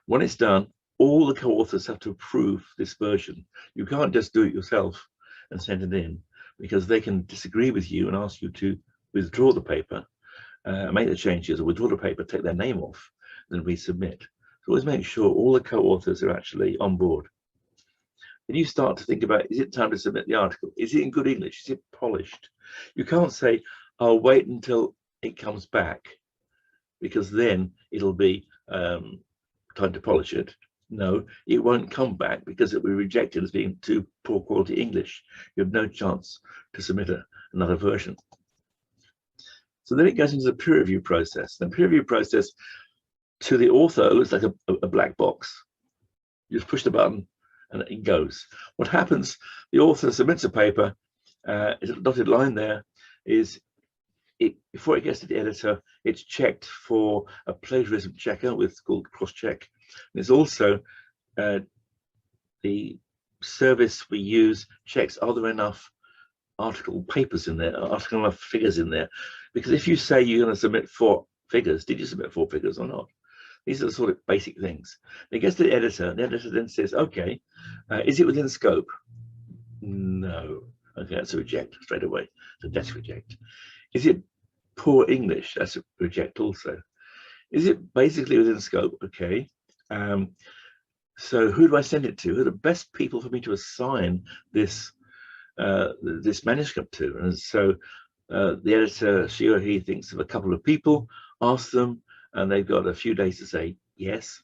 When it's done, all the co-authors have to approve this version. You can't just do it yourself and send it in, because they can disagree with you and ask you to withdraw the paper, make the changes, or withdraw the paper, take their name off, then resubmit. So always make sure all the co-authors are actually on board. Then you start to think about, is it time to submit the article? Is it in good English? Is it polished? You can't say, I'll wait until it comes back, because then it'll be time to polish it. No, it won't come back because it will be rejected as being too poor quality English. You have no chance to submit another version. So then it goes into the peer review process. The peer review process, to the author, looks like a black box. You just push the button and it goes. What happens, the author submits a paper, a dotted line there is, before it gets to the editor, it's checked for a plagiarism checker with called cross-check. There's also the service we use checks, are there enough article papers in there, enough figures in there? Because if you say you're going to submit 4 figures, did you submit 4 figures or not? These are the sort of basic things. It gets to the editor then says, okay, is it within scope? No. Okay, that's a reject straight away. So that's reject. Is it poor English? That's a reject also. Is it basically within scope? Okay. So who do I send it to? Who are the best people for me to assign this this manuscript to? And so the editor, she or he, thinks of a couple of people, asks them, and they've got a few days to say yes,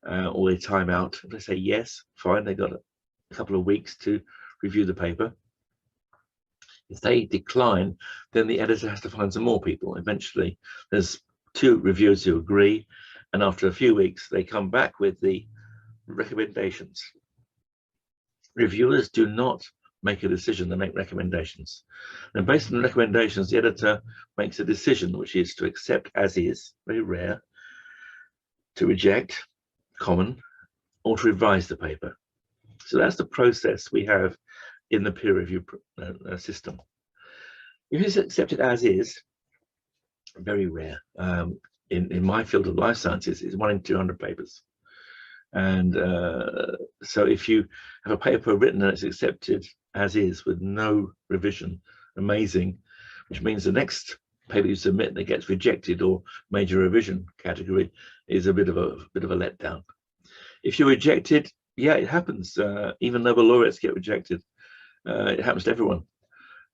or they time out. If they say yes, fine, they've got a couple of weeks to review the paper. If they decline, then the editor has to find some more people. Eventually, there's 2 reviewers who agree, and after a few weeks, they come back with the recommendations. Reviewers do not make a decision, they make recommendations. And based on the recommendations, the editor makes a decision, which is to accept as is, very rare, to reject, common, or to revise the paper. So that's the process we have in the peer review system. If it's accepted as is, very rare. In my field of life sciences, it's 1 in 200 papers. And so if you have a paper written and it's accepted as is with no revision, amazing, which means the next paper you submit that gets rejected or major revision category is a bit of a letdown. If you're rejected, yeah, it happens. Even Nobel laureates get rejected. It happens to everyone.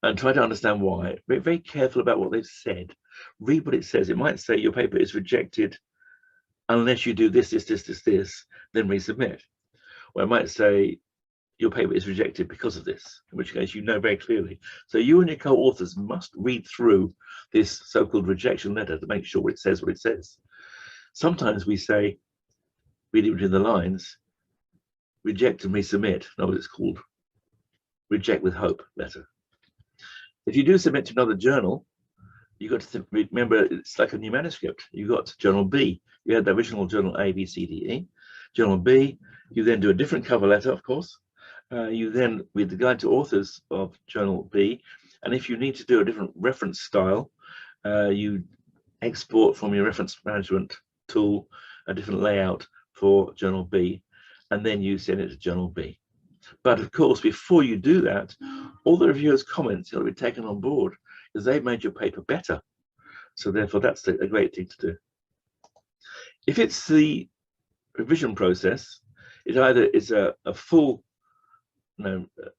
And try to understand why. Be very careful about what they've said. Read what it says. It might say your paper is rejected unless you do this, then resubmit. Or it might say your paper is rejected because of this, in which case you know very clearly. So you and your co-authors must read through this so-called rejection letter to make sure what it says. Sometimes we say, read it between the lines, reject and resubmit. No, it's called reject with hope letter. If you do submit to another journal, you got to remember it's like a new manuscript. You got journal B. You had the original journal A, B, C, D, E. Journal B, you then do a different cover letter, of course. You then, with the guide to authors of journal B, and if you need to do a different reference style, you export from your reference management tool a different layout for journal B, and then you send it to journal B. But of course, before you do that, all the reviewers' comments got to be taken on board because they've made your paper better. So therefore, that's a great thing to do. If it's the revision process, it either is a full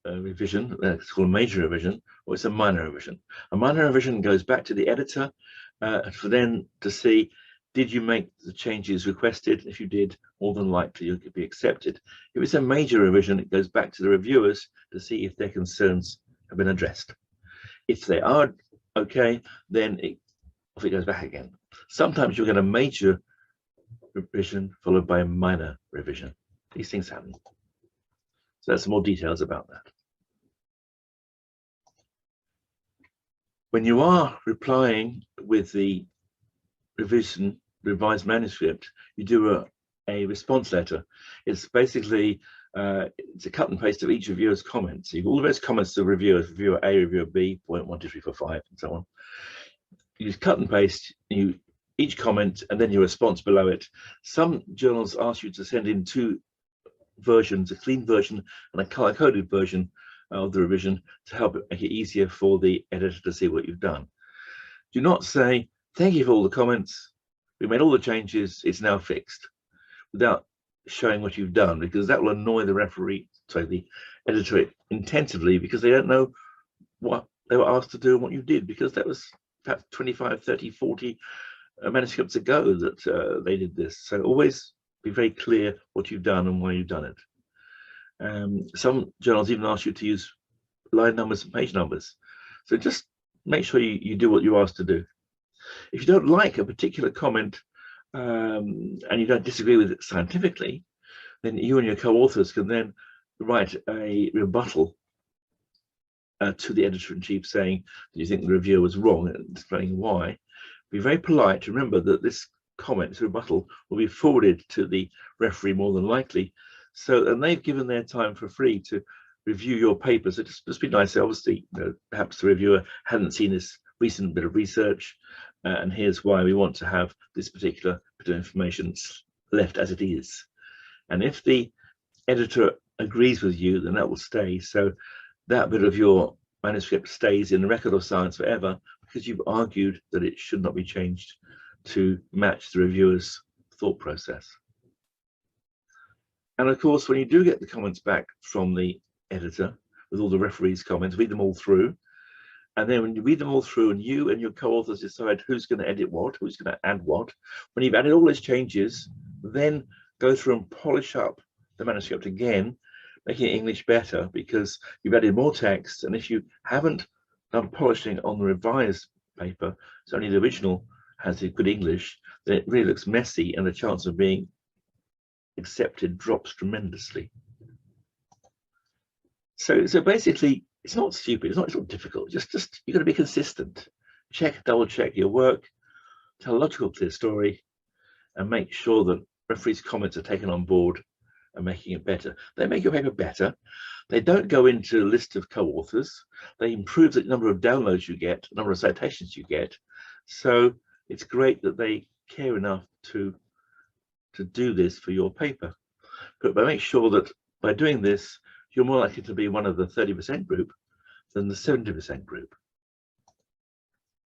revision, it's called a major revision, or it's a minor revision. A minor revision goes back to the editor for then to see, did you make the changes requested? If you did, more than likely you could be accepted. If it's a major revision, it goes back to the reviewers to see if their concerns have been addressed. If they are okay, then off it goes back again. Sometimes you'll get a major revision followed by a minor revision. These things happen. So that's some more details about that. When you are replying with the revised manuscript, you do a response letter. It's basically it's a cut and paste of each reviewer's comments. So you've all the various comments to reviewers, reviewer A, reviewer B, point 1, 2, 3, 4, 5, and so on. You just cut and paste, you each comment and then your response below it. Some journals ask you to send in 2 versions, a clean version and a color-coded version of the revision, to help it make it easier for the editor to see what you've done. Do not say, thank you for all the comments, we made all the changes, it's now fixed, without showing what you've done, because that will annoy the referee, sorry, the editor intensively, because they don't know what they were asked to do and what you did, because that was perhaps 25, 30, 40 manuscripts ago that they did this. So always be very clear what you've done and why you've done it. Some journals even ask you to use line numbers and page numbers. So just make sure you do what you're asked to do. If you don't like a particular comment and you don't disagree with it scientifically, then you and your co-authors can then write a rebuttal to the editor-in-chief saying that you think the reviewer was wrong and explaining why. Be very polite. Remember that this comment, this rebuttal, will be forwarded to the referee more than likely. So, and they've given their time for free to review your paper. So just be nice. Obviously, perhaps the reviewer hadn't seen this recent bit of research, and here's why we want to have this particular bit of information left as it is. And if the editor agrees with you, then that will stay. So that bit of your manuscript stays in the record of science forever, because you've argued that it should not be changed to match the reviewer's thought process. And of course, when you do get the comments back from the editor with all the referee's comments, read them all through. And then when you read them all through and you and your co-authors decide who's going to edit what, who's going to add what, when you've added all those changes, then go through and polish up the manuscript again, making English better, because you've added more text. And if you haven't done polishing on the revised paper, so only the original has the good English, then it really looks messy and the chance of being accepted drops tremendously. So basically, it's not stupid, it's not difficult, just you've got to be consistent. Double check your work, tell a logical, clear story, and make sure that referees' comments are taken on board and making it better. They make your paper better. They don't go into a list of co-authors. They improve the number of downloads you get, the number of citations you get. So it's great that they care enough to do this for your paper. But make sure that by doing this, you're more likely to be one of the 30% group than the 70% group.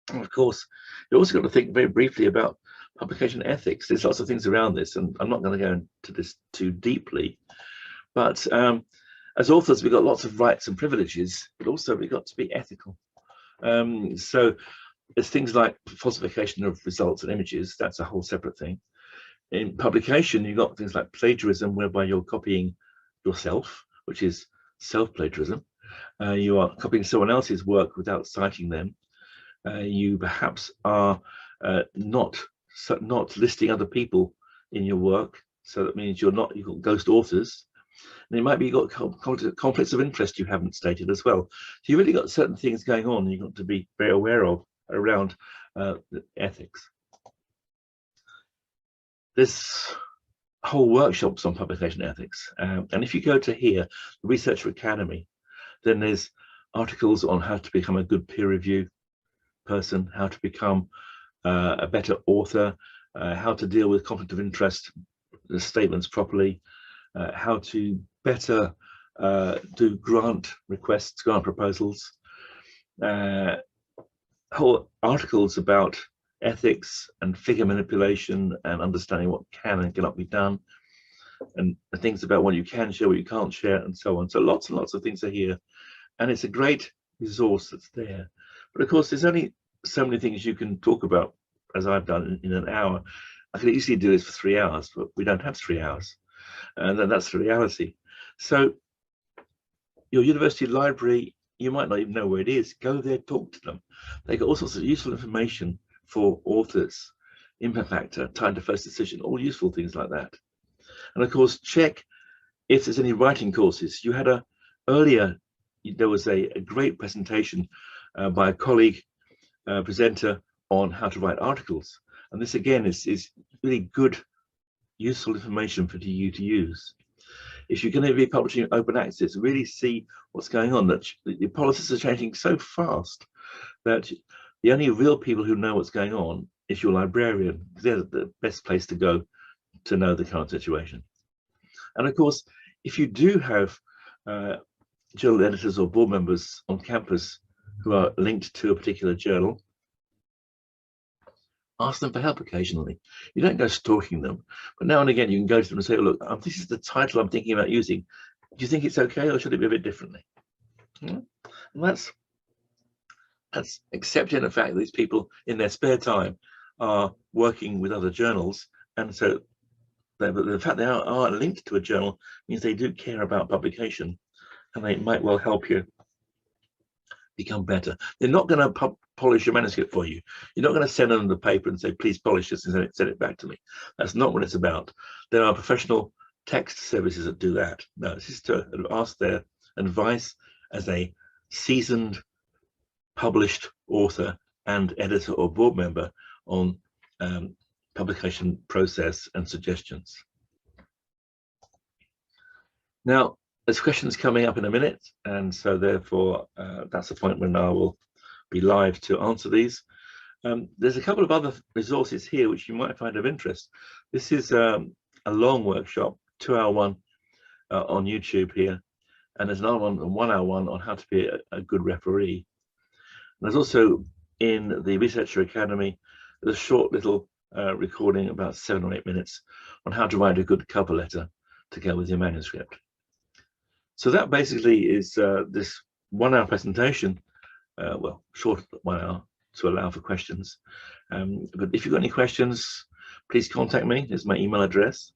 And of course, you also got to think very briefly about publication ethics. There's lots of things around this, and I'm not going to go into this too deeply. But as authors, we've got lots of rights and privileges, but also we've got to be ethical. So there's things like falsification of results and images. That's a whole separate thing. In publication, you've got things like plagiarism, whereby you're copying yourself, which is self-plagiarism. You are copying someone else's work without citing them. You perhaps are not listing other people in your work, so that means you've got ghost authors. And it might be you've got conflicts of interest you haven't stated as well. So you've really got certain things going on you've got to be very aware of around ethics. There's whole workshops on publication ethics, and if you go to here, the Researcher Academy, then there's articles on how to become a good peer review person, how to become a better author, how to deal with conflict of interest statements properly, how to better do grant requests, grant proposals, whole articles about ethics and figure manipulation and understanding what can and cannot be done, and things about what you can share, what you can't share, and so on. So lots and lots of things are here, and it's a great resource that's there. But of course, there's only so many things you can talk about, as I've done in an hour. I could easily do this for 3 hours, but we don't have 3 hours, and then that's the reality. So your university library, you might not even know where it is. Go there, talk to them. They got all sorts of useful information for authors, impact factor, time to first decision, all useful things like that. And of course, check if there's any writing courses. You had earlier, there was a great presentation by a colleague presenter on how to write articles. And this again is really good, useful information for you to use. If you're going to be publishing open access, really see what's going on. That the policies are changing so fast that the only real people who know what's going on is your librarian. They're the best place to go to know the current situation. And of course, if you do have journal editors or board members on campus who are linked to a particular journal, ask them for help occasionally. You don't go stalking them, but now and again you can go to them and say, oh, look, this is the title I'm thinking about using. Do you think it's okay, or should it be a bit differently? And that's accepting the fact that these people in their spare time are working with other journals, and so the fact they are linked to a journal means they do care about publication, and they might well help you become better. They're not going to polish your manuscript for you. You're not going to send them the paper and say, please polish this and send it back to me. That's not what it's about. There are professional text services that do that. No, this is to ask their advice as a seasoned, published author and editor or board member on publication process and suggestions. Now, there's questions coming up in a minute, and so therefore that's the point when I will be live to answer these. There's a couple of other resources here which you might find of interest. This is a long workshop, 2-hour one on YouTube here, and there's another one, a 1-hour one on how to be a good referee. And there's also in the Researcher Academy, there's a short little recording, about 7 or 8 minutes, on how to write a good cover letter to go with your manuscript. So that basically is this 1-hour presentation, well, short 1 hour to allow for questions. But if you've got any questions, please contact me. There's my email address.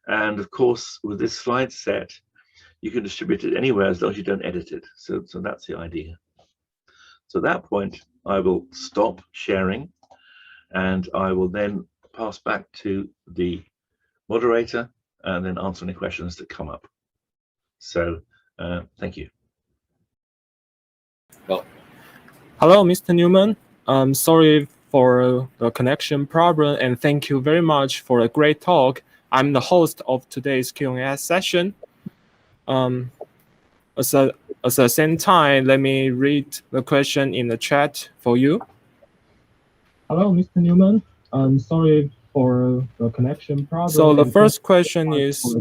And of course, with this slide set, you can distribute it anywhere as long as you don't edit it. So that's the idea. So at that point, I will stop sharing, and I will then pass back to the moderator and then answer any questions that come up. So thank you. Well, hello, Mr. Newman. I'm sorry for the connection problem, and thank you very much for a great talk. I'm the host of today's Q&A session. At the same time, let me read the question in the chat for you. Hello, Mr. Newman. I'm sorry for the connection problem. So the first question is,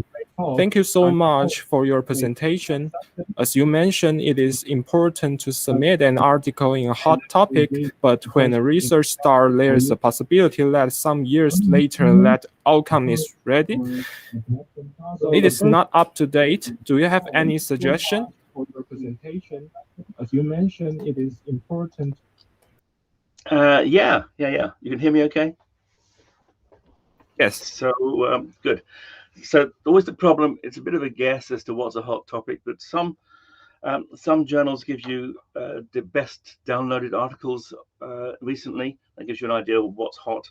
thank you so much for your presentation. As you mentioned, it is important to submit an article in a hot topic, but when a research starts, there is a possibility that some years later that outcome is ready. It is not up to date. Do you have any suggestion? For your presentation, as you mentioned, it is important. Yeah. You can hear me okay? Yes. So good. So always the problem, it's a bit of a guess as to what's a hot topic, but some journals give you the best downloaded articles recently. That gives you an idea of what's hot.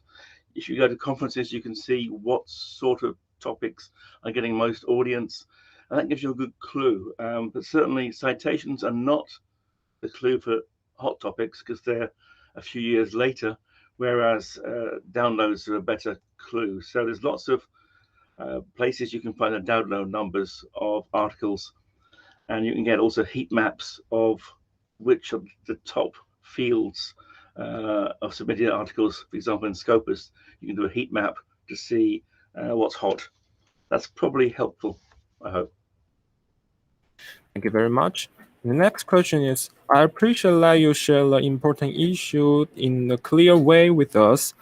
If you go to conferences, you can see what sort of topics are getting most audience, and that gives you a good clue. But certainly citations are not the clue for hot topics because they're a few years later, whereas downloads are a better clue. So there's lots of places you can find the download numbers of articles, and you can get also heat maps of which of the top fields of submitted articles. For example, in Scopus, you can do a heat map to see what's hot. That's probably helpful, I hope. Thank you very much. The next question is, I appreciate that you share the important issue in a clear way with us.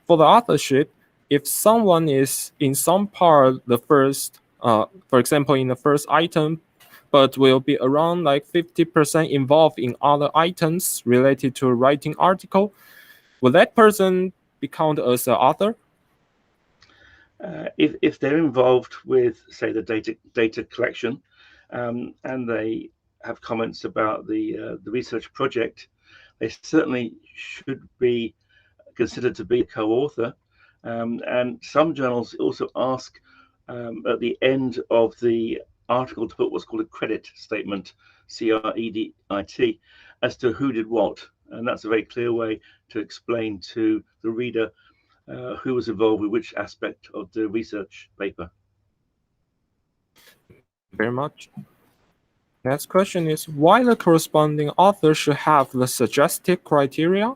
For the authorship, if someone is in some part the first, for example, in the first item, but will be around like 50% involved in other items related to writing article, will that person be counted as an author? If they're involved with, say, the data collection, and they have comments about the research project, they certainly should be considered to be a co-author. And some journals also ask at the end of the article to put what's called a credit statement, C-R-E-D-I-T, as to who did what. And that's a very clear way to explain to the reader who was involved with which aspect of the research paper. Very much. Next question is, why the corresponding author should have the suggested criteria?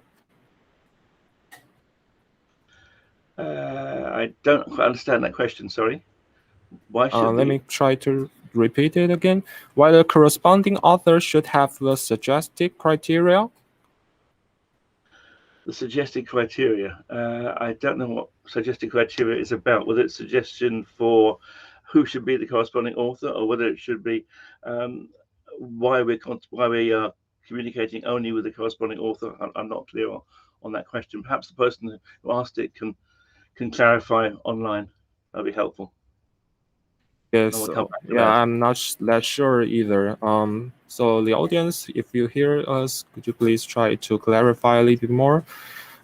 I don't quite understand that question, sorry. Why should Let me try to repeat it again. Why the corresponding author should have the suggested criteria? The suggested criteria. I don't know what suggested criteria is about, whether it's suggestion for who should be the corresponding author, or whether it should be why we are communicating only with the corresponding author. I'm not clear on that question. Perhaps the person who asked it can clarify online. That'd be helpful. Yes, yeah, I'm not that sure either. So the audience, if you hear us, could you please try to clarify a little bit more?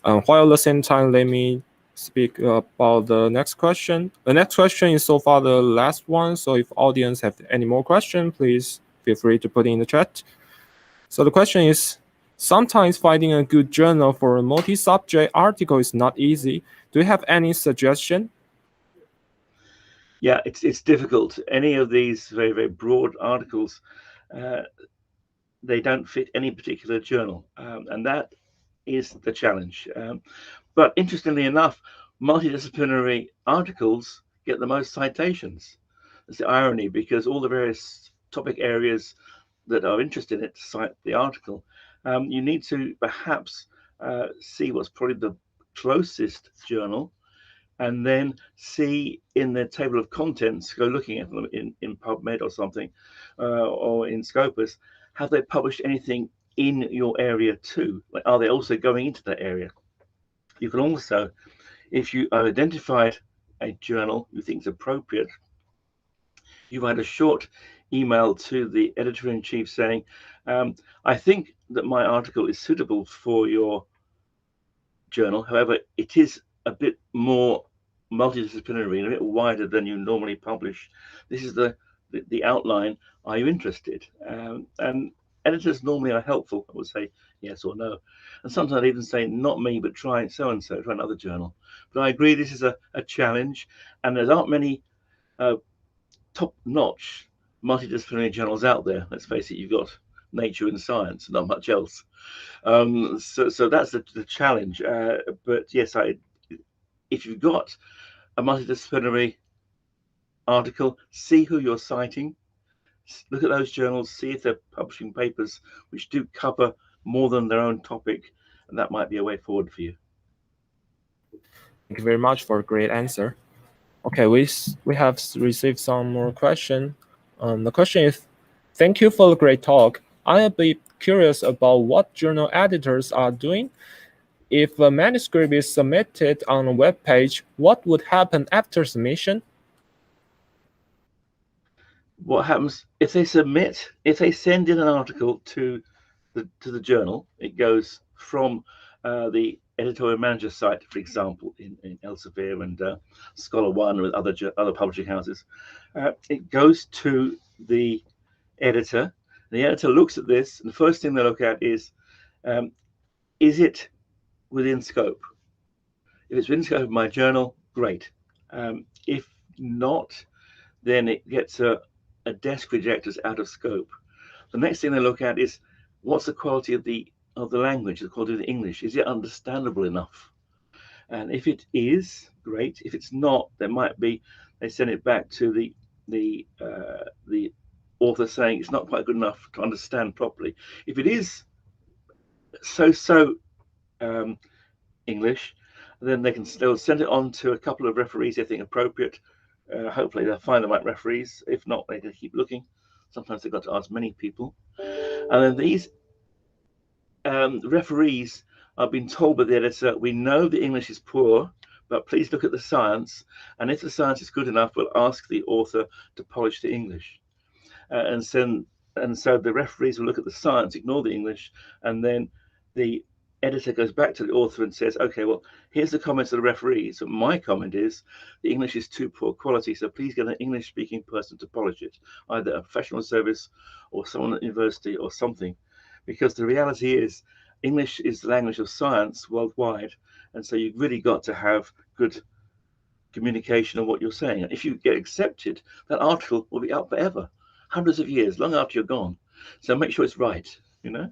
While at the same time, let me speak about the next question. The next question is so far the last one. So if audience have any more questions, please feel free to put it in the chat. So the question is, sometimes finding a good journal for a multi-subject article is not easy. Do you have any suggestion? Yeah, it's difficult. Any of these very, very broad articles, they don't fit any particular journal, and that is the challenge. But interestingly enough, multidisciplinary articles get the most citations. That's the irony, because all the various topic areas that are interested in it cite the article. You need to perhaps see what's probably the closest journal, and then see in the table of contents, go looking at them in PubMed or something, or in Scopus, have they published anything in your area too? Like, are they also going into that area? You can also, if you have identified a journal you think is appropriate, you write a short email to the editor-in-chief saying, I think that my article is suitable for your journal. However, it is a bit more multidisciplinary and a bit wider than you normally publish. This is the outline. Are you interested? And editors normally are helpful. I would say yes or no. And sometimes I even say, not me, but try so-and-so, try another journal. But I agree this is a challenge, and there aren't many top-notch multidisciplinary journals out there. Let's face it, you've got Nature and Science, not much else. So that's the challenge. But yes, if you've got a multidisciplinary article, see who you're citing, look at those journals, see if they're publishing papers which do cover more than their own topic, and that might be a way forward for you. Thank you very much for a great answer. Okay, we have received some more question. The question is, thank you for the great talk. I am a bit curious about what journal editors are doing. If a manuscript is submitted on a web page, what would happen after submission? What happens if they send in an article to the journal? It goes from the editorial manager site, for example, in Elsevier and Scholar One with other publishing houses. It goes to the editor. The editor looks at this, and the first thing they look at is it within scope? If it's within scope of my journal, great. If not, then it gets a desk reject as out of scope. The next thing they look at is what's the quality of the language, the quality of the English. Is it understandable enough? And if it is, great. If it's not, there might be, they send it back to the author saying it's not quite good enough to understand properly. If it is so English, then they'll send it on to a couple of referees they think appropriate. Hopefully they'll find the right referees. If not, they can keep looking. Sometimes they've got to ask many people. And then these referees are being told by the editor, we know the English is poor, but please look at the science. And if the science is good enough, we'll ask the author to polish the English. And so the referees will look at the science, ignore the English, and then the editor goes back to the author and says, okay, well, here's the comments of the referees. So my comment is the English is too poor quality, so please get an English-speaking person to polish it, either a professional service or someone at university or something. Because the reality is English is the language of science worldwide, and so you've really got to have good communication of what you're saying. And if you get accepted, that article will be out forever, hundreds of years, long after you're gone. So make sure it's right, you know?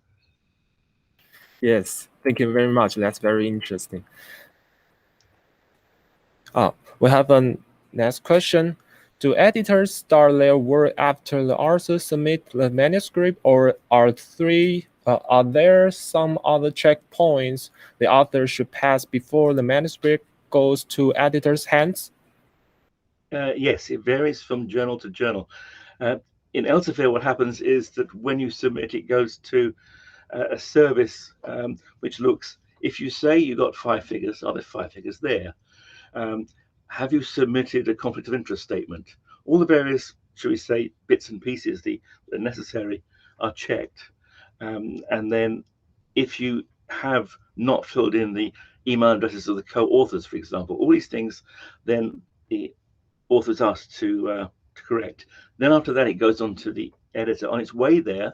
Yes, thank you very much. That's very interesting. We have a next question. Do editors start their work after the author submits the manuscript, or are there some other checkpoints the author should pass before the manuscript goes to editor's hands? Yes, it varies from journal to journal. In Elsevier, what happens is that when you submit, it goes to a service which looks, if you say you got 5 figures, are there 5 figures there? Have you submitted a conflict of interest statement? All the various, shall we say, bits and pieces that are necessary are checked. And then if you have not filled in the email addresses of the co-authors, for example, all these things, then the author is asked to correct. Then after that, it goes on to the editor. On its way there,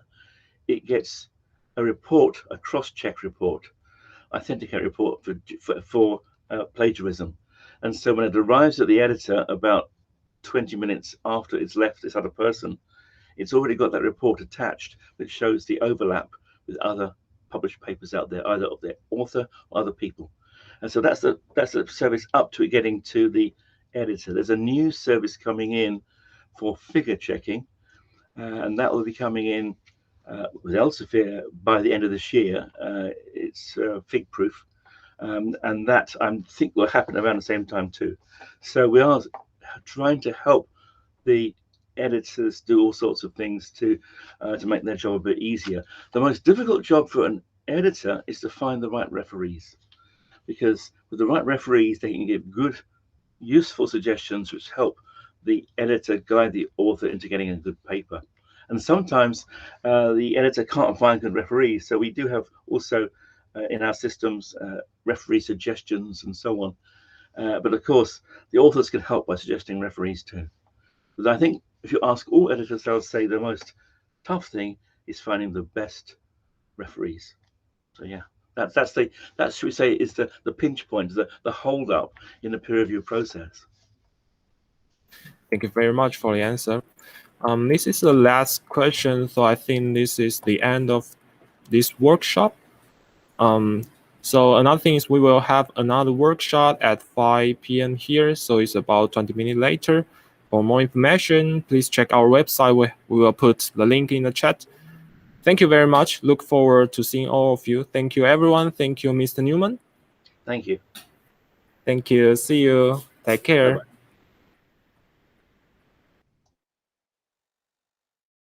it gets a report, a cross-check report, authenticate report for plagiarism. And so when it arrives at the editor about 20 minutes after it's left this other person, it's already got that report attached, which shows the overlap with other published papers out there, either of the author or other people. And so that's the service up to it getting to the editor. There's a new service coming in for figure checking, and that will be coming in with Elsevier by the end of this year. It's fig proof, and that I think will happen around the same time too. So we are trying to help the editors do all sorts of things to make their job a bit easier. The most difficult job for an editor is to find the right referees, because with the right referees, they can give good, useful suggestions which help the editor guide the author into getting a good paper. And sometimes the editor can't find good referees, so we do have also in our systems referee suggestions and so on. But of course, the authors can help by suggesting referees too. But I think if you ask all editors, they'll say the most tough thing is finding the best referees. So yeah, that should we say is the pinch point, the hold up in the peer review process. Thank you very much for the answer. This is the last question, so I think this is the end of this workshop. So another thing is we will have another workshop at 5 p.m. here, so it's about 20 minutes later. For more information, please check our website. We will put the link in the chat. Thank you very much. Look forward to seeing all of you. Thank you, everyone. Thank you, Mr. Newman. Thank you. Thank you. See you. Take care. Bye-bye.